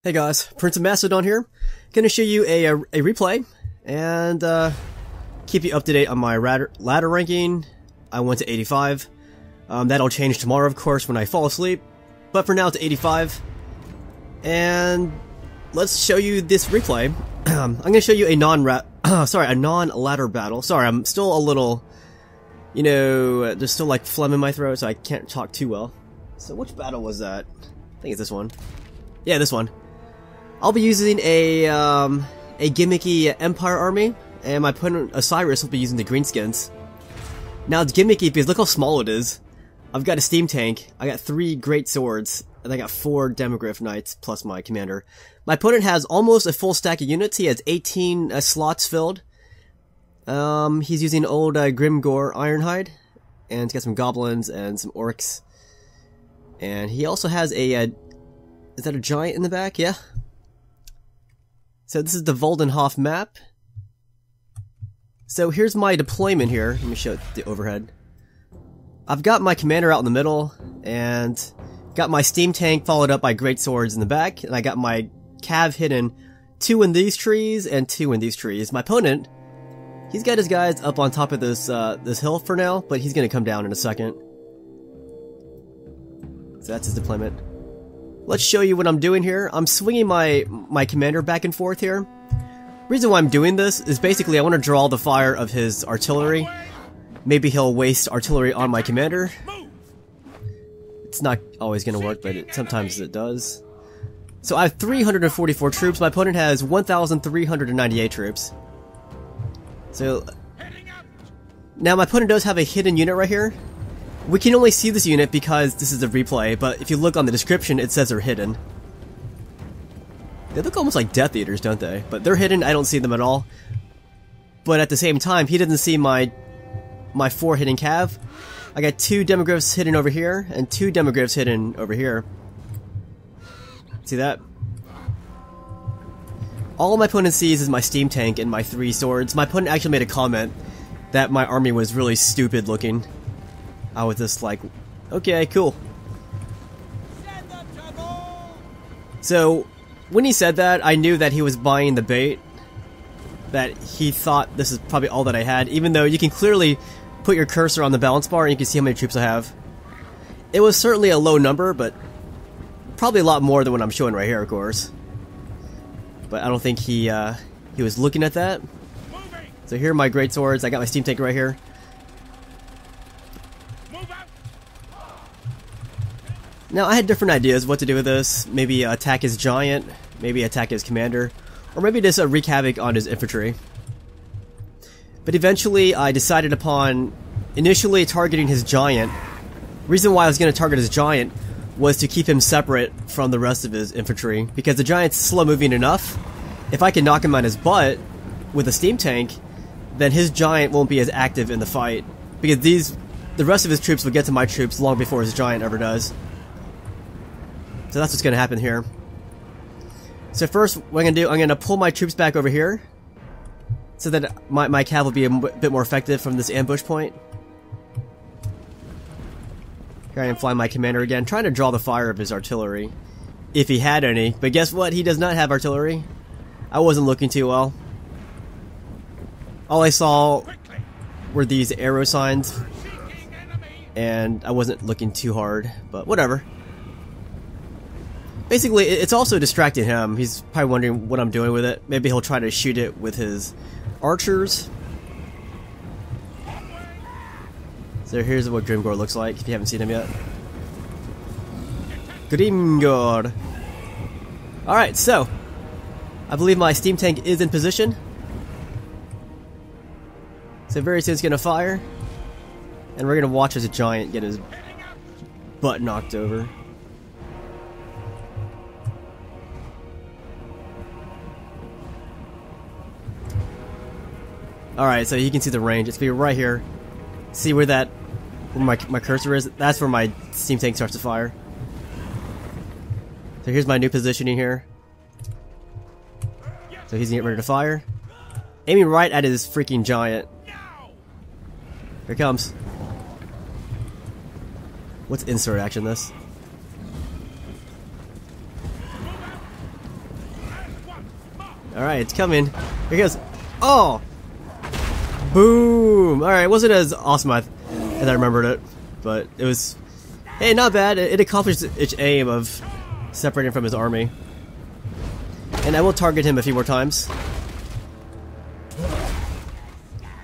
Hey guys, Prince of Macedon here. Gonna show you a replay and keep you up to date on my ladder ranking. I went to 85. That'll change tomorrow, of course, when I fall asleep. But for now, it's 85. And let's show you this replay. I'm gonna show you a non-ladder battle. Sorry, I'm still a little, you know, there's still like phlegm in my throat, so I can't talk too well. So which battle was that? I think it's this one. Yeah, this one. I'll be using a gimmicky Empire army, and my opponent Osiris will be using the Greenskins. Now it's gimmicky because look how small it is. I've got a steam tank, I got 3 great swords, and I got 4 demogryph knights plus my commander. My opponent has almost a full stack of units. He has 18 slots filled. He's using old Grimgore Ironhide, and he's got some goblins and some orcs. And he also has a is that a giant in the back? Yeah. So this is the Voldenhof map. So here's my deployment here. Let me show the overhead. I've got my commander out in the middle, and got my steam tank followed up by great swords in the back, and I got my cav hidden 2 in these trees and 2 in these trees. My opponent, he's got his guys up on top of this this hill for now, but he's gonna come down in a second. So that's his deployment. Let's show you what I'm doing here. I'm swinging my commander back and forth here. Reason why I'm doing this is basically I want to draw the fire of his artillery. Maybe he'll waste artillery on my commander. It's not always going to work, but sometimes it does. So I have 344 troops. My opponent has 1,398 troops. So now my opponent does have a hidden unit right here. We can only see this unit because this is a replay, but if you look on the description, it says they're hidden. They look almost like Death Eaters, don't they? But they're hidden, I don't see them at all. But at the same time, he doesn't see my 4 hidden cav. I got 2 demogryphs hidden over here, and 2 demogryphs hidden over here. See that? All my opponent sees is my steam tank and my 3 swords. My opponent actually made a comment that my army was really stupid looking. I was just like, okay, cool. So, when he said that, I knew that he was buying the bait. That he thought this is probably all that I had, even though you can clearly put your cursor on the balance bar and you can see how many troops I have. It was certainly a low number, but probably a lot more than what I'm showing right here, of course. But I don't think he was looking at that. So here are my great swords. I got my steam tank right here. Now, I had different ideas what to do with this. Maybe attack his giant, maybe attack his commander, or maybe just wreak havoc on his infantry. But eventually, I decided upon initially targeting his giant. Reason why I was going to target his giant was to keep him separate from the rest of his infantry, because the giant's slow moving enough. If I can knock him on his butt with a steam tank, then his giant won't be as active in the fight, because the rest of his troops will get to my troops long before his giant ever does. So that's what's going to happen here. So first, what I'm going to do, I'm going to pull my troops back over here, so that my cav will be a bit more effective from this ambush point. Here I am flying my commander again, trying to draw the fire of his artillery, if he had any. But guess what? He does not have artillery. I wasn't looking too well. All I saw were these arrow signs, and I wasn't looking too hard, but whatever. Basically, it's also distracting him. He's probably wondering what I'm doing with it. Maybe he'll try to shoot it with his archers. So here's what Grimgore looks like, if you haven't seen him yet. Grimgore. Alright, so I believe my steam tank is in position. So very soon it's going to fire. And we're going to watch as a giant get his butt knocked over. Alright, so you can see the range. It's gonna be right here. See where my cursor is? That's where my steam tank starts to fire. So here's my new positioning here. So he's getting ready to fire. Aiming right at his freaking giant. Here it comes. What's instant reaction this? Alright, it's coming. Here it goes. Oh! Boom! Alright, it wasn't as awesome as I remembered it, but it was... Hey, not bad. It accomplished its aim of separating from his army. And I will target him a few more times.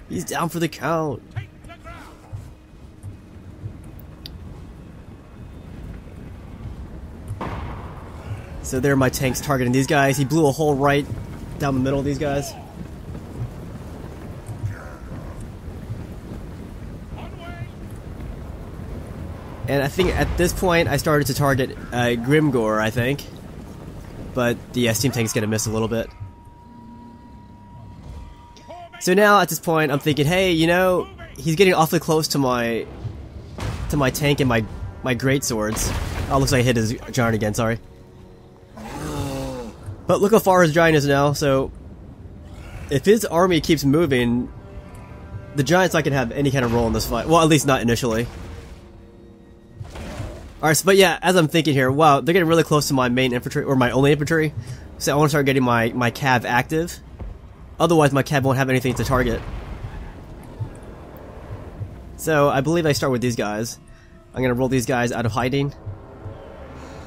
He's down for the count. So there are my tanks targeting these guys. He blew a hole right down the middle of these guys. And I think at this point I started to target Grimgor, I think. But the steam tank's gonna miss a little bit. So now at this point I'm thinking, hey, you know, he's getting awfully close to my tank and my great swords. Oh, looks like I hit his giant again, sorry. But look how far his giant is now, so if his army keeps moving, the giant's not gonna have any kind of role in this fight. Well, at least not initially. Alright, so, but yeah, as I'm thinking here, wow, they're getting really close to my main infantry, or my only infantry, so I want to start getting my cav active. Otherwise, my cav won't have anything to target. So, I believe I start with these guys. I'm gonna roll these guys out of hiding.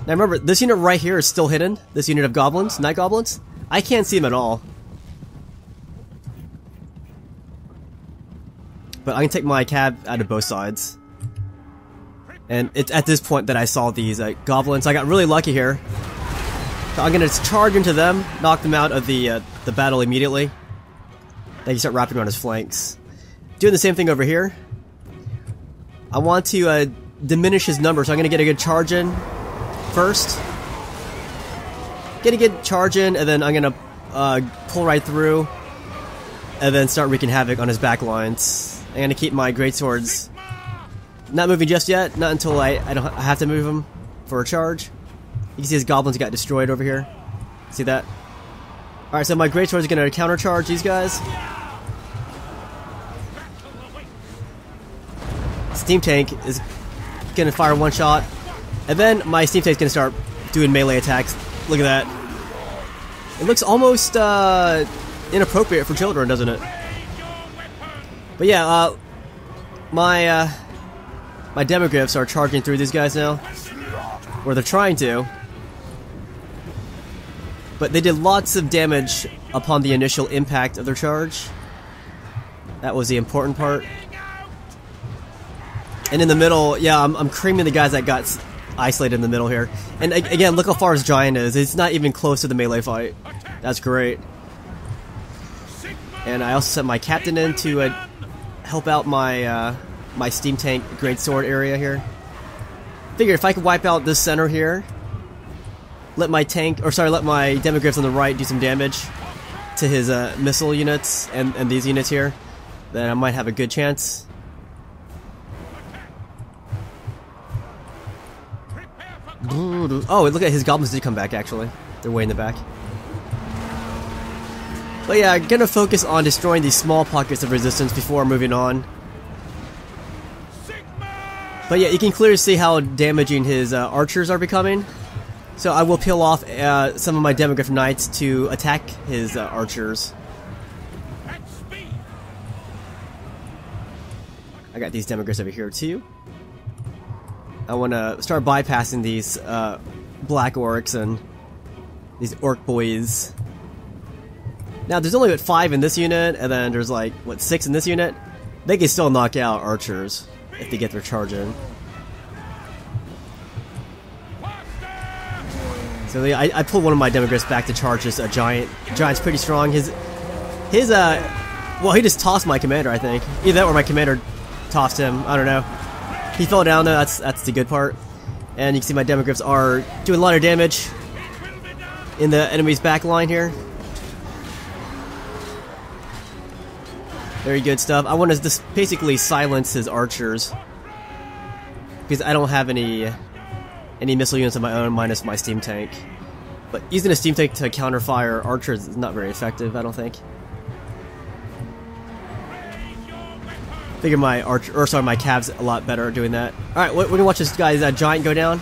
Now remember, this unit right here is still hidden. This unit of goblins, night goblins. I can't see them at all. But I can take my cav out of both sides. And it's at this point that I saw these goblins. I got really lucky here. So I'm gonna charge into them, knock them out of the battle immediately. Then you start wrapping around his flanks. Doing the same thing over here. I want to diminish his number, so I'm gonna get a good charge in first. Get a good charge in, and then I'm gonna pull right through, and then start wreaking havoc on his back lines. I'm gonna keep my greatswords not moving just yet, not until I have to move them for a charge. You can see his goblins got destroyed over here. See that? Alright, so my greatsword is going to countercharge these guys. Steam tank is going to fire one shot. And then my steam tank is going to start doing melee attacks. Look at that. It looks almost inappropriate for children, doesn't it? But yeah, my demogryphs are charging through these guys now. Or they're trying to. But they did lots of damage upon the initial impact of their charge. That was the important part. And in the middle, yeah, I'm creaming the guys that got isolated in the middle here. And again, look how far his giant is. It's not even close to the melee fight. That's great. And I also sent my captain in to help out my my steam tank greatsword area here. Figure if I could wipe out this center here, let my demogryphs on the right do some damage to his missile units and these units here, then I might have a good chance. Oh, look at his goblins did come back actually. They're way in the back. But yeah, I'm gonna focus on destroying these small pockets of resistance before moving on. But yeah, you can clearly see how damaging his archers are becoming. So I will peel off some of my demogryph knights to attack his archers. I got these demogryphs over here too. I want to start bypassing these black orcs and these orc boys. Now there's only 5 in this unit, and then there's like, what, 6 in this unit? They can still knock out archers if they get their charge in. So yeah, I pulled one of my demogryphs back to charge this giant. Giant's pretty strong. Well, he just tossed my commander, I think. Either that or my commander tossed him. I don't know. He fell down though. That's the good part. And you can see my demogryphs are doing a lot of damage in the enemy's back line here. Very good stuff. I want to just basically silence his archers because I don't have any missile units of my own minus my steam tank. But using a steam tank to counterfire archers is not very effective, I don't think. Figure my my Cavs a lot better at doing that. Alright, we're gonna watch this guy's giant go down.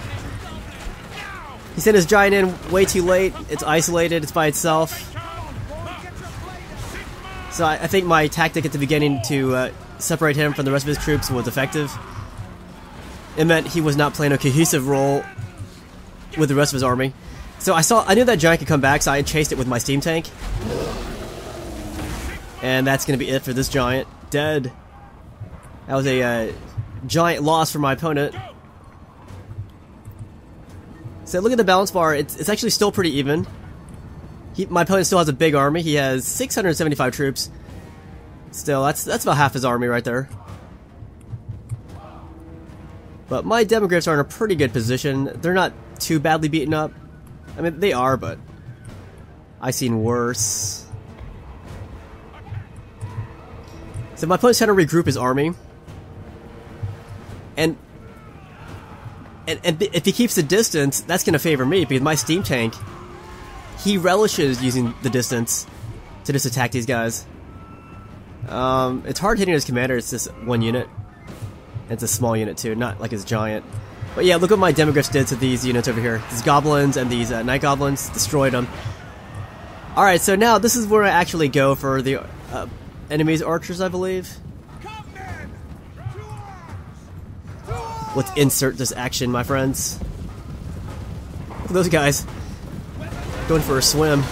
He sent his giant in way too late. It's isolated, it's by itself. So I think my tactic at the beginning to separate him from the rest of his troops was effective. It meant he was not playing a cohesive role with the rest of his army. So I knew that giant could come back, so I chased it with my steam tank. And that's gonna be it for this giant. Dead. That was a giant loss for my opponent. So look at the balance bar, it's actually still pretty even. My opponent still has a big army, he has 675 troops. Still, that's about half his army right there. But my demogryphs are in a pretty good position. They're not too badly beaten up. I mean, they are, but I've seen worse. So my opponent's trying to regroup his army. And if he keeps the distance, that's going to favor me, because my steam tank, he relishes using the distance to just attack these guys. It's hard hitting his commander, it's just one unit. It's a small unit too, not like his giant. But yeah, look what my demogryphs did to these units over here. These goblins and these night goblins, destroyed them. Alright, so now this is where I actually go for the enemy's archers, I believe. Let's insert this action, my friends. Look at those guys. Going for a swim.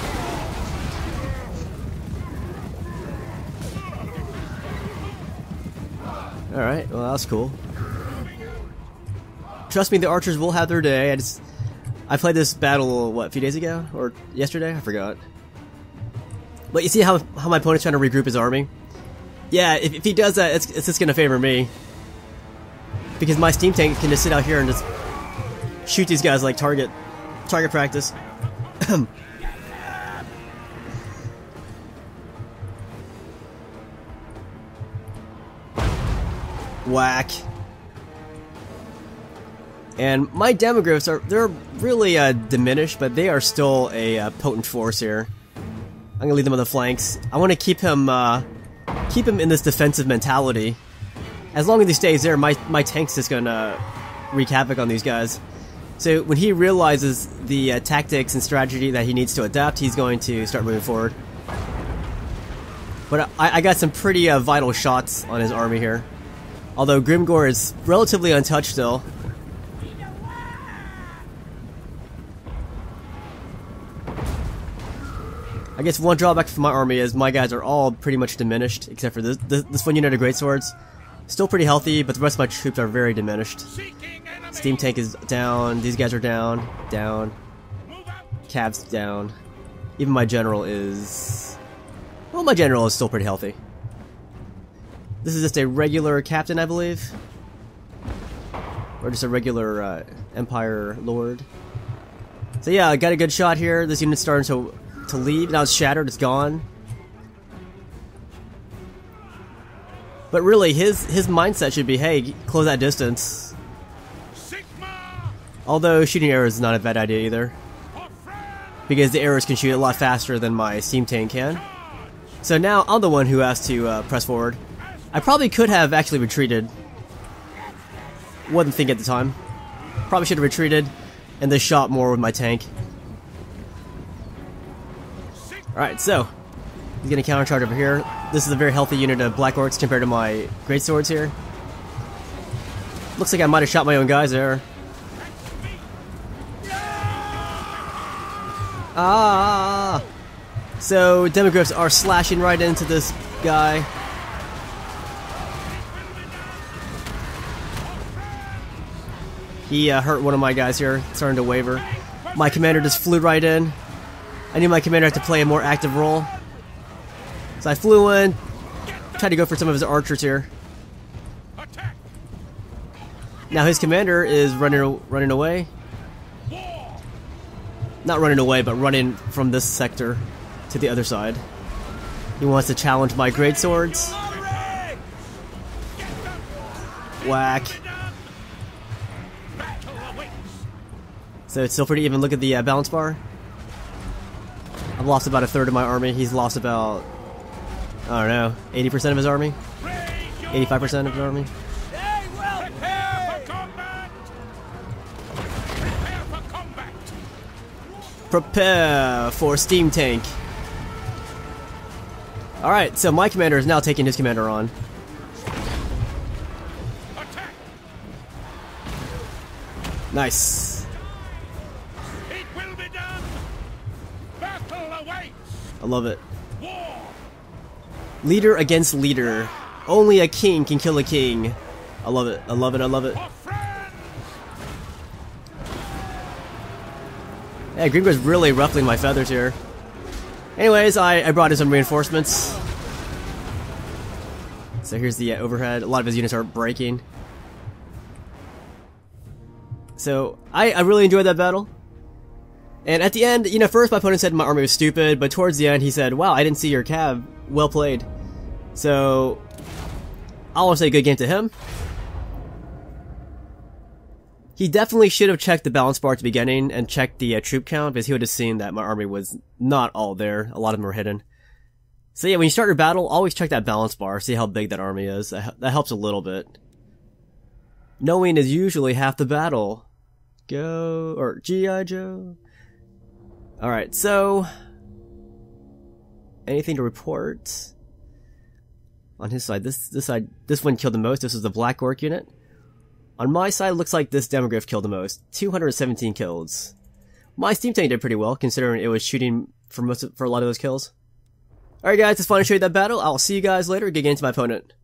Alright, well that's cool. Trust me, the archers will have their day. I played this battle, what, a few days ago? Or yesterday? I forgot. But you see how my opponent's trying to regroup his army? Yeah, if he does that, it's just gonna favor me. Because my steam tank can just sit out here and just shoot these guys like target practice. Whack. And my demogryphs they're really diminished, but they are still a potent force here. I'm gonna leave them on the flanks. I want to keep him in this defensive mentality. As long as he stays there, my tank's just gonna wreak havoc on these guys. So when he realizes the tactics and strategy that he needs to adapt, he's going to start moving forward. But I got some pretty vital shots on his army here. Although Grimgor is relatively untouched still. I guess one drawback for my army is my guys are all pretty much diminished, except for this one unit of greatswords. Still pretty healthy, but the rest of my troops are very diminished. Steam tank is down, these guys are down, down. Cav's down. Even my general is... well, my general is still pretty healthy. This is just a regular captain, I believe. Or just a regular Empire Lord. So yeah, I got a good shot here. This unit's starting to leave. Now it's shattered, it's gone. But really, his mindset should be, hey, close that distance. Although shooting arrows is not a bad idea either. Because the arrows can shoot a lot faster than my steam tank can. So now I'm the one who has to press forward. I probably could have actually retreated. Wasn't thinking at the time. Probably should have retreated and then shot more with my tank. Alright, so he's gonna countercharge over here. This is a very healthy unit of Black Orcs compared to my greatswords here. Looks like I might have shot my own guys there. Ah! So demogryphs are slashing right into this guy. He hurt one of my guys here, starting to waver. My commander just flew right in. I knew my commander had to play a more active role. So I flew in, tried to go for some of his archers here. Now his commander is running away. Not running away, but running from this sector to the other side. He wants to challenge my greatswords. Whack. So it's still pretty even. Look at the balance bar. I've lost about a third of my army. He's lost about, I don't know, 80% of his army? 80% 85% of his army. Prepare for combat! Prepare for combat! Prepare for steam tank. Alright, so my commander is now taking his commander on. Attack! Nice. It will be done! Battle awaits! I love it. War! Leader against leader. Only a king can kill a king. I love it. I love it. I love it. For friends! Yeah, Greenwood's really ruffling my feathers here. Anyways, I brought in some reinforcements. So here's the overhead. A lot of his units are breaking. So I really enjoyed that battle. And at the end, you know, first my opponent said my army was stupid, but towards the end he said, wow, I didn't see your cav. Well played. So I want to say good game to him. He definitely should have checked the balance bar at the beginning and checked the troop count, because he would have seen that my army was not all there. A lot of them were hidden. So yeah, when you start your battle, always check that balance bar, see how big that army is. That helps a little bit. Knowing is usually half the battle. Go, or G.I. Joe. Alright, so anything to report? On his side, this one killed the most. This was the Black Orc unit. On my side, it looks like this Demogryph killed the most. 217 kills. My steam tank did pretty well, considering it was shooting for a lot of those kills. Alright guys, it's fun to show you that battle. I'll see you guys later. Get into my opponent.